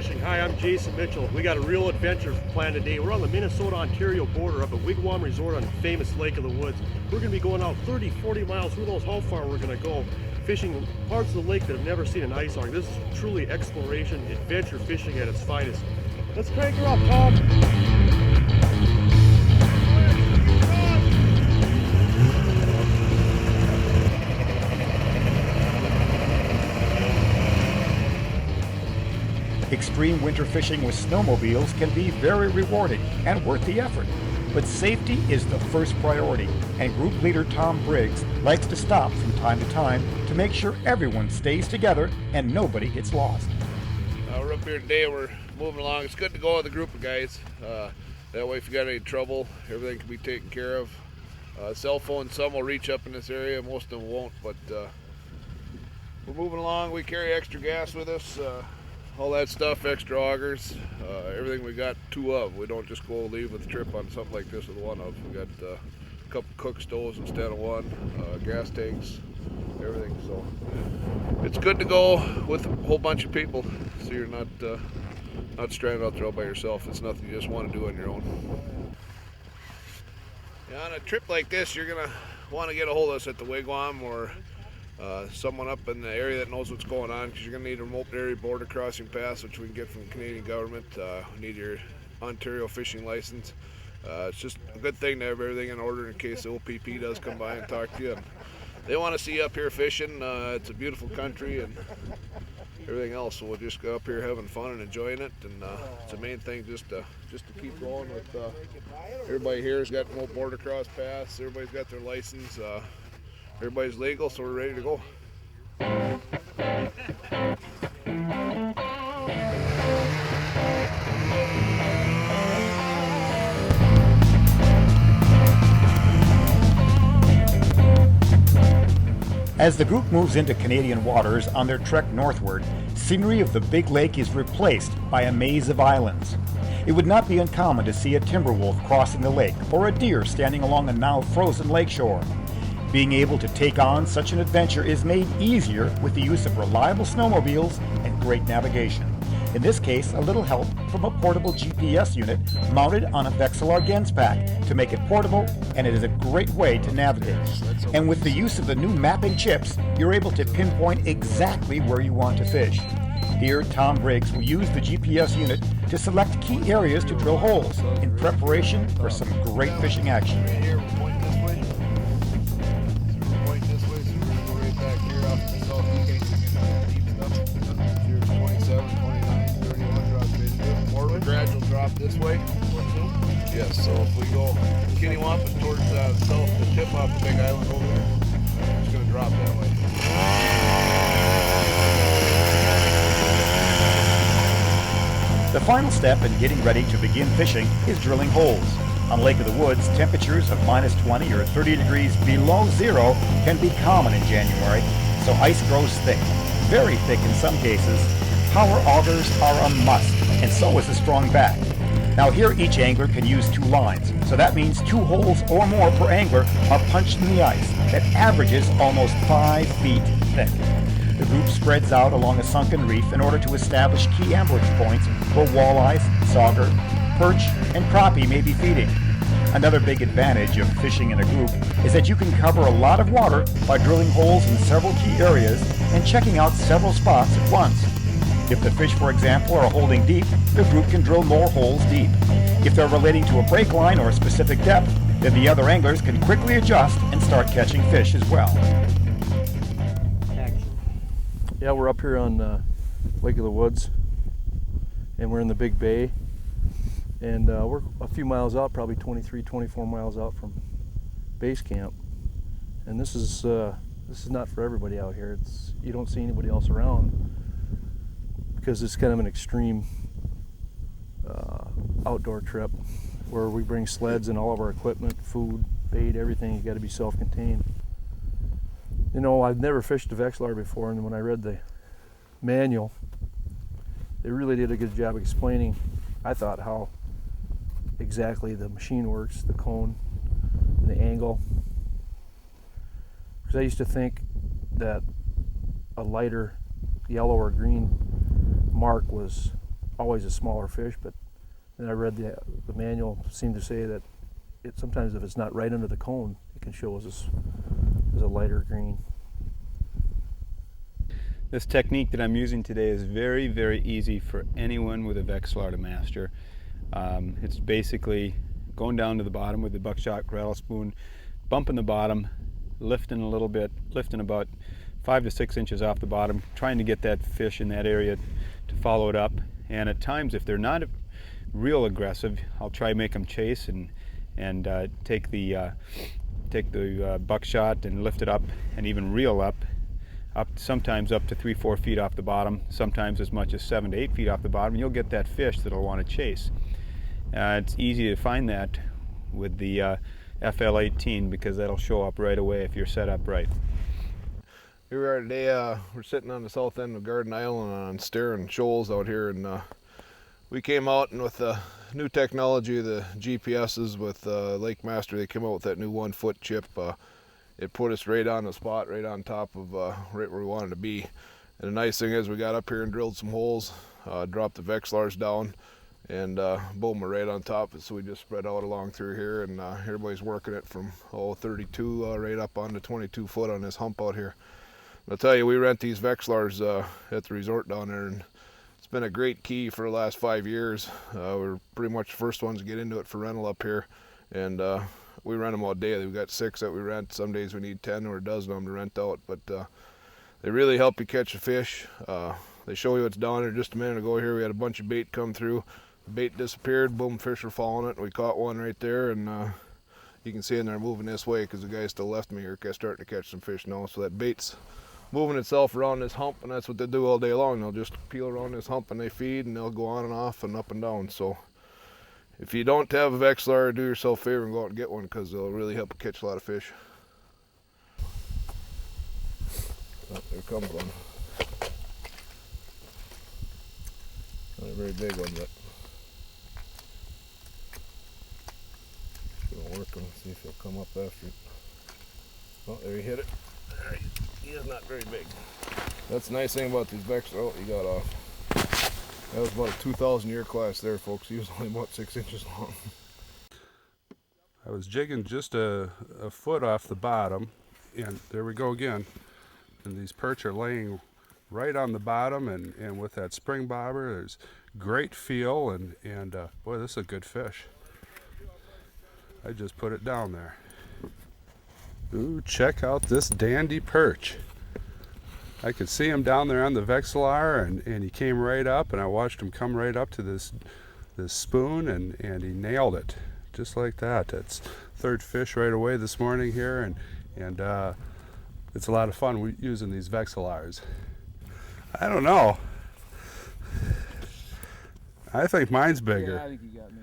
Fishing. Hi, I'm Jason Mitchell. We got a real adventure planned today. We're on the Minnesota-Ontario border up at Wigwam Resort on the famous Lake of the Woods. We're going to be going out 30, 40 miles. Who knows how far we're going to go, fishing parts of the lake that have never seen an ice arc. This is truly exploration, adventure fishing at its finest. Let's crank her up, Tom. Extreme winter fishing with snowmobiles can be very rewarding and worth the effort, but safety is the first priority, and group leader Tom Briggs likes to stop from time to time to make sure everyone stays together and nobody gets lost. We're up here today, we're moving along. It's good to go with a group of guys. That way if you got any trouble, everything can be taken care of. Cell phones, some will reach up in this area, most of them won't, but we're moving along. We carry extra gas with us. All that stuff, extra augers, everything we got two of. We don't just go leave with a trip on something like this with one of. We got a couple cook stoves instead of one, gas tanks, everything. So it's good to go with a whole bunch of people, so you're not stranded out there all by yourself. It's nothing you just want to do on your own. Yeah, on a trip like this, you're gonna want to get a hold of us at the Wigwam or someone up in the area that knows what's going on, because you're going to need a remote area border crossing pass, which we can get from the Canadian government. We need your Ontario fishing license. It's just a good thing to have everything in order in case the OPP does come by and talk to you. And they want to see you up here fishing. It's a beautiful country and everything else, so we'll just go up here having fun and enjoying it. And it's the main thing, just to keep going with everybody here has got remote border cross pass. Everybody's got their license. Everybody's legal, so we're ready to go. As the group moves into Canadian waters on their trek northward, scenery of the big lake is replaced by a maze of islands. It would not be uncommon to see a timber wolf crossing the lake or a deer standing along a now frozen lakeshore. Being able to take on such an adventure is made easier with the use of reliable snowmobiles and great navigation. In this case, a little help from a portable GPS unit mounted on a Vexilar Genspack to make it portable, and it is a great way to navigate. And with the use of the new mapping chips, you're able to pinpoint exactly where you want to fish. Here, Tom Briggs will use the GPS unit to select key areas to drill holes in preparation for some great fishing action. Gradual drop this way. Yes, so if we go Kittywampus towards the south, the tip off the big island over there, it's going to drop that way. The final step in getting ready to begin fishing is drilling holes. On Lake of the Woods, temperatures of minus 20 or 30 degrees below zero can be common in January, so ice grows thick, very thick in some cases. Power augers are a must, and so is a strong back. Now here each angler can use two lines, so that means 2 holes or more per angler are punched in the ice that averages almost 5 feet thick. The group spreads out along a sunken reef in order to establish key ambush points where walleyes, sauger, perch, and crappie may be feeding. Another big advantage of fishing in a group is that you can cover a lot of water by drilling holes in several key areas and checking out several spots at once. If the fish, for example, are holding deep, the group can drill more holes deep. If they're relating to a break line or a specific depth, then the other anglers can quickly adjust and start catching fish as well. Yeah, we're up here on Lake of the Woods, and we're in the Big Bay, and we're a few miles out, probably 23, 24 miles out from base camp. And this is not for everybody out here. You don't see anybody else around, because it's kind of an extreme outdoor trip where we bring sleds and all of our equipment, food, bait, everything. You got to be self-contained. You know, I've never fished a Vexilar before, and when I read the manual, they really did a good job explaining, I thought, how exactly the machine works, the cone, and the angle. Because I used to think that a lighter yellow or green mark was always a smaller fish, but then I read the manual seemed to say that sometimes if it's not right under the cone, it can show as a lighter green. This technique that I'm using today is very, very easy for anyone with a Vexilar to master. It's basically going down to the bottom with the buckshot rattle spoon, bumping the bottom, lifting a little bit, lifting about 5 to 6 inches off the bottom, trying to get that fish in that area to follow it up. And at times, if they're not real aggressive, I'll try to make them chase and take the buckshot and lift it up and even reel up sometimes up to 3-4 feet off the bottom, sometimes as much as 7 to 8 feet off the bottom. You'll get that fish that'll want to chase. It's easy to find that with the FL18 because that'll show up right away if you're set up right. Here we are today. We're sitting on the south end of Garden Island on staring shoals out here, and we came out and with the new technology, the GPSs with Lake Master, they came out with that new 1-foot chip. It put us right on the spot, right on top of right where we wanted to be. And the nice thing is we got up here and drilled some holes, dropped the Vexilars down, and boom, we're right on top. So we just spread out along through here, and everybody's working it from 32 right up on to 22 foot on this hump out here. And I'll tell you, we rent these Vexilars at the resort down there, and it's been a great key for the last 5 years. We're pretty much the first ones to get into it for rental up here, and we rent them all daily. We've got 6 that we rent. Some days we need 10 or a dozen of them to rent out, but they really help you catch a fish. They show you what's down there. Just a minute ago here, we had a bunch of bait come through. The bait disappeared, boom, fish were following it, and we caught one right there, and you can see in there moving this way because the guy still left me here, starting to catch some fish now. So that bait's moving itself around this hump, and that's what they do all day long. They'll just peel around this hump and they feed, and they'll go on and off and up and down. So if you don't have a Vexilar, do yourself a favor and go out and get one because they'll really help you catch a lot of fish. Oh, there comes one. Not a very big one, but it'll work. Let's see if he'll come up after it. Oh, there he hit it. There he is not very big. That's the nice thing about these Vexilar. Oh, he got off. That was about a 2,000 year class there, folks. He was only about 6 inches long. I was jigging just a foot off the bottom, and there we go again. And these perch are laying right on the bottom, and with that spring bobber, there's great feel, and boy, this is a good fish. I just put it down there. Ooh, check out this dandy perch. I could see him down there on the Vexilar, and he came right up, and I watched him come right up to this spoon, and he nailed it, just like that. That's third fish right away this morning here, and it's a lot of fun using these Vexilars. I don't know. I think mine's bigger. Yeah, I think you got me.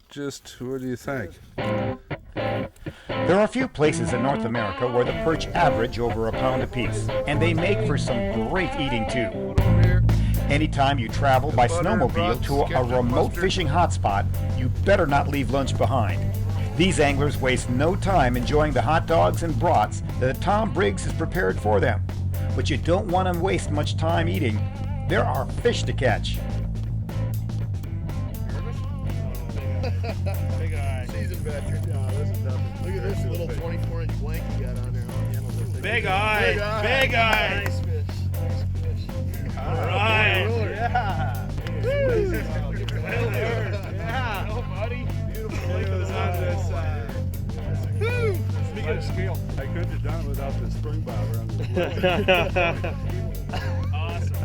Just what do you think? There are a few places in North America where the perch average over a pound apiece, and they make for some great eating too. Anytime you travel by snowmobile to a remote fishing hotspot, you better not leave lunch behind. These anglers waste no time enjoying the hot dogs and brats that Tom Briggs has prepared for them. But you don't want to waste much time eating. There are fish to catch. Big eye. Seasoned veteran. No, this is nothing. Look at this little 24-inch blank you got on there. Big eye. Big eye. Nice fish. Nice fish. All right. Yeah. Yeah. Oh, buddy. Beautiful lake is on this side. Speaking of scale, I couldn't have done it without the spring bobber on the awesome.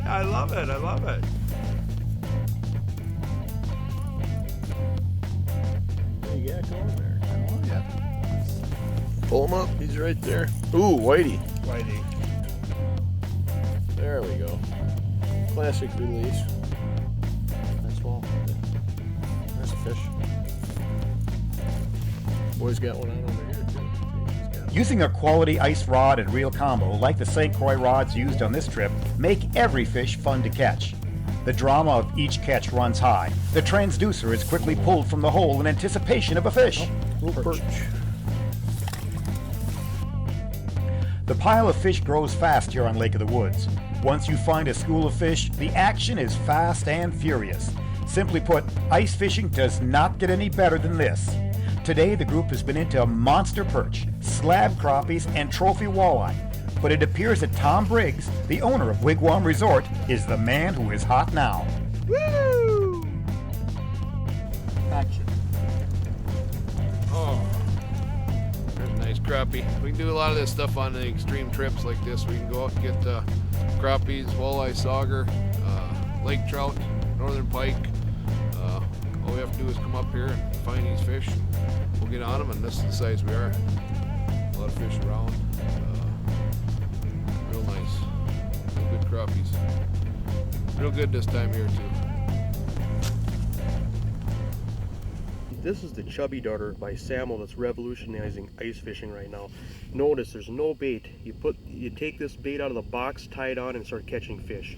I love it. I love it. Yeah, go over there. Come on, yeah. Pull him up. He's right there. Ooh, whitey. Whitey. There we go. Classic release. Nice wall. That's a fish. Boy's got one out over here too. Using a quality ice rod and reel combo like the St. Croix rods used on this trip make every fish fun to catch. The drama of each catch runs high. The transducer is quickly pulled from the hole in anticipation of a fish. Little perch. The pile of fish grows fast here on Lake of the Woods. Once you find a school of fish, the action is fast and furious. Simply put, ice fishing does not get any better than this. Today, the group has been into monster perch, slab crappies, and trophy walleye. But it appears that Tom Briggs, the owner of Wigwam Resort, is the man who is hot now. Woo! Action. Oh, there's a nice crappie. We can do a lot of this stuff on the extreme trips like this. We can go out and get crappies, walleye, sauger, lake trout, northern pike. All we have to do is come up here and find these fish. We'll get on them, and this is the size we are. A lot of fish around. Real nice. Real good crappies. Real good this time of year too. This is the chubby darter by Samuel that's revolutionizing ice fishing right now. Notice there's no bait. You take this bait out of the box, tie it on, and start catching fish.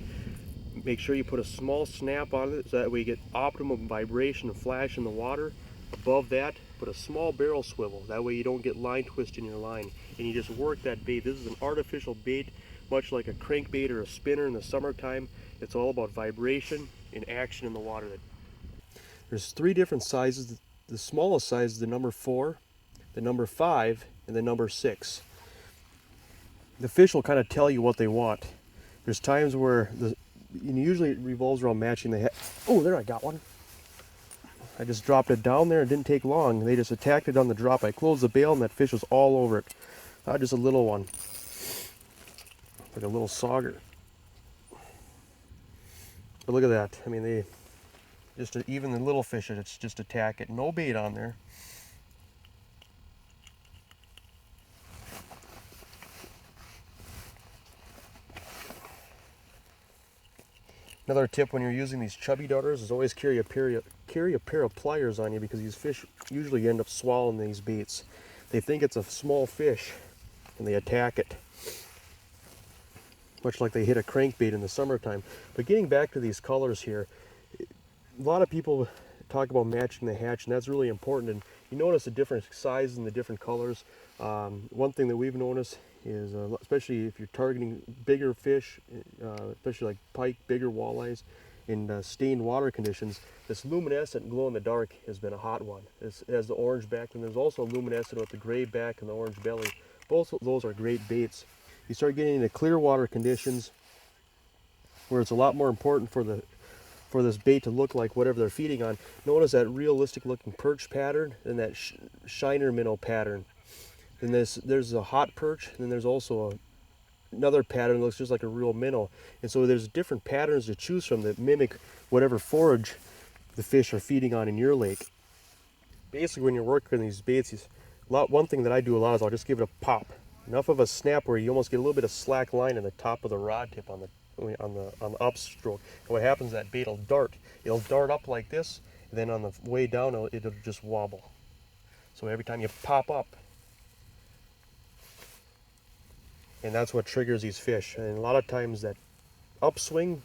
Make sure you put a small snap on it so that way you get optimum vibration and flash in the water. Above that, put a small barrel swivel. That way you don't get line twist in your line. And you just work that bait. This is an artificial bait, much like a crankbait or a spinner in the summertime. It's all about vibration and action in the water. There's 3 different sizes. The smallest size is the number 4, the number 5, and the number 6. The fish will kind of tell you what they want. There's times where usually it revolves around matching the head. Oh, there, I got one. I just dropped it down there. It didn't take long. They just attacked it on the drop. I closed the bail and that fish was all over it. Just a little one. Like a little sauger. But look at that. I mean, even the little fish, it's just attack it. No bait on there. Another tip when you're using these chubby darters is always carry a pair of pliers on you, because these fish usually end up swallowing these baits. They think it's a small fish and they attack it, much like they hit a crankbait in the summertime. But getting back to these colors here, a lot of people talk about matching the hatch, and that's really important. And you notice the different sizes and the different colors. One thing that we've noticed is, especially if you're targeting bigger fish, especially like pike, bigger walleyes, in stained water conditions, this luminescent glow in the dark has been a hot one. It has the orange back, and there's also luminescent with the gray back and the orange belly. Both of those are great baits. You start getting into clear water conditions where it's a lot more important for this bait to look like whatever they're feeding on. Notice that realistic looking perch pattern and that shiner minnow pattern. Then there's a hot perch, and then there's also another pattern that looks just like a real minnow. And so there's different patterns to choose from that mimic whatever forage the fish are feeding on in your lake. Basically, when you're working these baits, one thing that I do a lot is I'll just give it a pop. Enough of a snap where you almost get a little bit of slack line in the top of the rod tip on the upstroke. And what happens is that bait will dart. It'll dart up like this, and then on the way down it'll just wobble. So every time you pop up, and that's what triggers these fish. And a lot of times that upswing,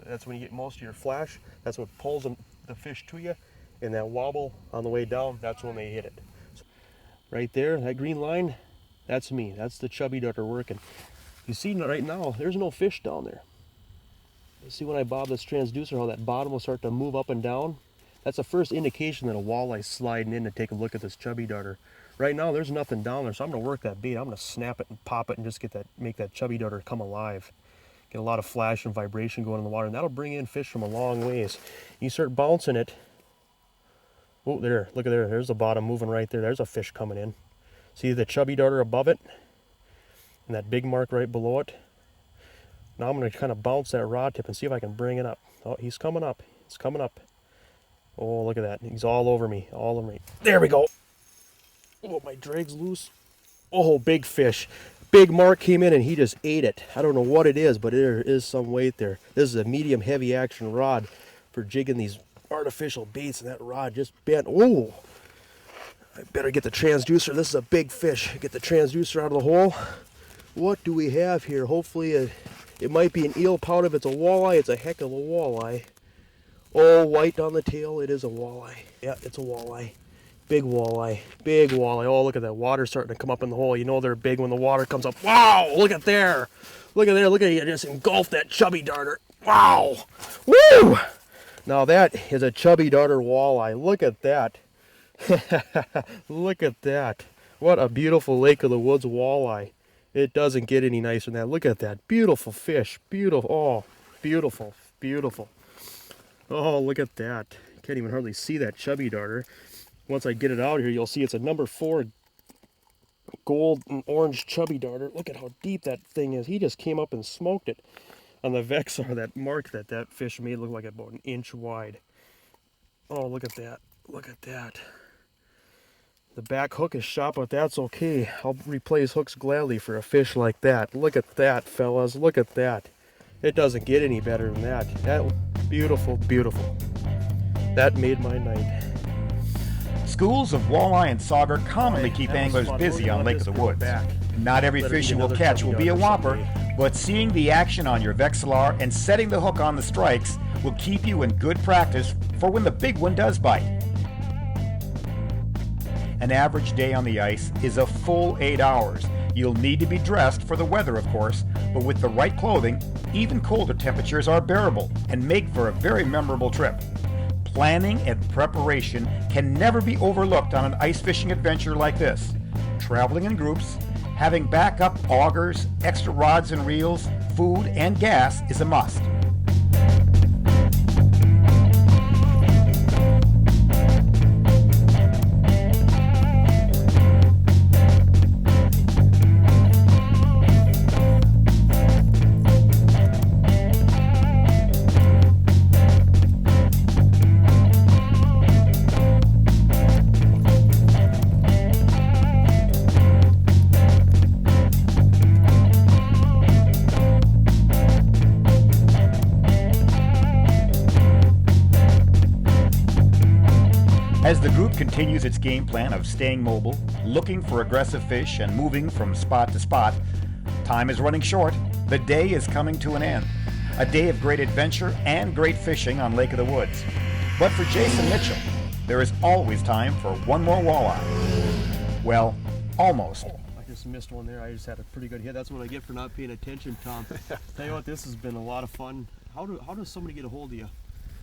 that's when you get most of your flash. That's what pulls the fish to you. And that wobble on the way down, that's when they hit it. So right there, that green line, that's me. That's the chubby darter working. You see right now, there's no fish down there. You see when I bob this transducer, how that bottom will start to move up and down? That's the first indication that a walleye's sliding in to take a look at this chubby darter. Right now, there's nothing down there, so I'm going to work that bait. I'm going to snap it and pop it and just make that chubby darter come alive. Get a lot of flash and vibration going in the water, and that'll bring in fish from a long ways. You start bouncing it. Oh, there, look at there. There's the bottom moving right there. There's a fish coming in. See the chubby darter above it? And that big mark right below it? Now I'm going to kind of bounce that rod tip and see if I can bring it up. Oh, he's coming up. He's coming up. Oh, look at that. He's all over me. All over me. There we go. Oh, my drag's loose. Oh, big fish. Big mark came in and he just ate it. I don't know what it is, but there is some weight there. This is a medium heavy action rod for jigging these artificial baits, and that rod just bent. Oh, I better get the transducer. This is a big fish. Get the transducer out of the hole. What do we have here? Hopefully it might be an eel pout. If it's a walleye, it's a heck of a walleye. Oh, white on the tail. It is a walleye. Yeah, it's a walleye. Big walleye, big walleye. Oh, look at that water starting to come up in the hole. You know they're big when the water comes up. Wow, look at there. Look at there, look at you just engulf that chubby darter. Wow, woo! Now that is a chubby darter walleye. Look at that. Look at that. What a beautiful Lake of the Woods walleye. It doesn't get any nicer than that. Look at that. Beautiful fish. Beautiful. Oh, beautiful. Beautiful. Oh, look at that. You can't even hardly see that chubby darter. Once I get it out here, you'll see it's a number 4 gold and orange chubby darter. Look at how deep that thing is. He just came up and smoked it on the Vexilar. That mark that fish made look like about an inch wide. Oh, look at that. Look at that. The back hook is shot, but that's okay. I'll replace hooks gladly for a fish like that. Look at that, fellas. Look at that. It doesn't get any better than that. That beautiful, beautiful. That made my night. Schools of walleye and sauger commonly keep anglers busy on Lake of the Woods. Not every fish you will catch will be a whopper, but seeing the action on your Vexilar and setting the hook on the strikes will keep you in good practice for when the big one does bite. An average day on the ice is a full 8 hours. You'll need to be dressed for the weather, of course, but with the right clothing, even colder temperatures are bearable and make for a very memorable trip. Planning and preparation can never be overlooked on an ice fishing adventure like this. Traveling in groups, having backup augers, extra rods and reels, food, and gas is a must. As the group continues its game plan of staying mobile, looking for aggressive fish, and moving from spot to spot, time is running short. The day is coming to an end. A day of great adventure and great fishing on Lake of the Woods. But for Jason Mitchell, there is always time for one more walleye. Well, almost. I just missed one there. I just had a pretty good hit. That's what I get for not paying attention, Tom. Tell you what, this has been a lot of fun. How does somebody get a hold of you?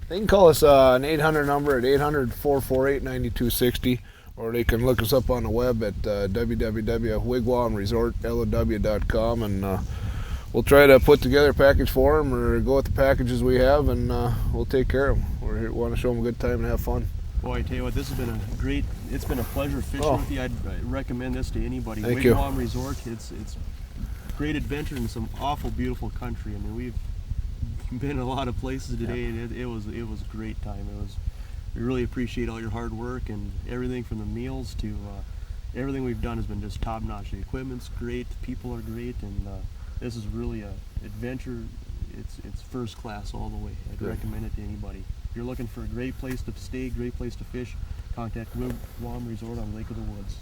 They can call us an 800 number at 800-448-9260, or they can look us up on the web at www.wigwamresortlow.com, and we'll try to put together a package for them or go with the packages we have, and we'll take care of them. We want to show them a good time and have fun. Boy, I tell you what, this has been it's been a pleasure fishing with you. I'd recommend this to anybody. Thank you. Wigwam Resort, it's great adventure in some awful beautiful country. I mean, we've been in a lot of places today, and it was a great time. We really appreciate all your hard work, and everything from the meals to everything we've done has been just top notch. The equipment's great, the people are great, and this is really a adventure. It's first class all the way. I'd recommend it to anybody. If you're looking for a great place to stay, great place to fish, contact Wigwam Resort on Lake of the Woods.